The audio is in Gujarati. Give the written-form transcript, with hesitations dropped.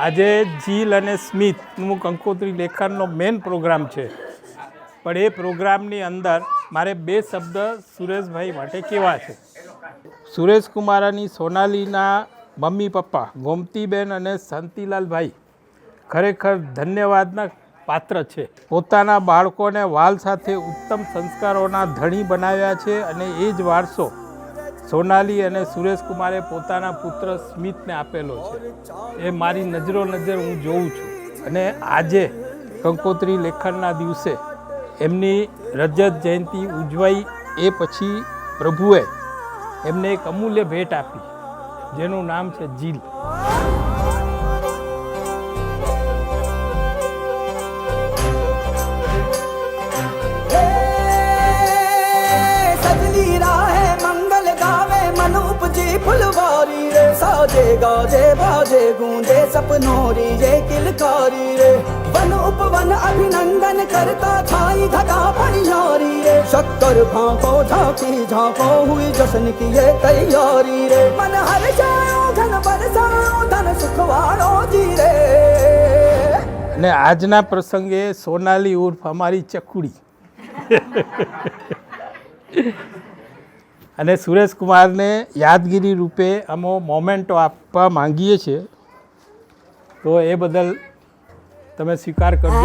આજે જીલ અને સ્મિતનું કંકોત્રી લેખનનો મેઇન પ્રોગ્રામ છે, પણ એ પ્રોગ્રામની અંદર મારે બે શબ્દ સુરેશભાઈ માટે કહેવા છે. સુરેશકુમાર અને સોનાલીના મમ્મી પપ્પા ગોમતીબેન અને શાંતિલાલભાઈ ખરેખર ધન્યવાદના પાત્ર છે. પોતાના બાળકોને વાલ સાથે ઉત્તમ સંસ્કારોના ધણી બનાવ્યા છે અને એ જ વારસો સોનાલી અને સુરેશકુમારે પોતાના પુત્ર સ્મિતને આપેલો છે. એ મારી નજર હું જોઉં છું. અને આજે કંકોત્રી લેખનના દિવસે એમની રજત જયંતિ ઉજવાઈ એ પછી પ્રભુએ એમને એક અમૂલ્ય ભેટ આપી, જેનું નામ છે જીલ. फुलवारी रे साजे गाजे बाजे गूंजे सपनोरी ये किलकारी रे वन उपवन अभिनंदन करता छाई घटा परियारी रे शक्कर भांको झांकी झांको हुई जश्न की ये तैयारी रे मन हर जाओ धन बरसाओ धन सुखवाड़ो जी रे. અને આજના પ્રસંગે સોનાલી ઉર્ફ અમારી ચકુડી અને સુરેશકુમારને યાદગીરી રૂપે અમે મોમેન્ટો આપવા માંગીએ છીએ, તો એ બદલ તમે સ્વીકાર કરજો.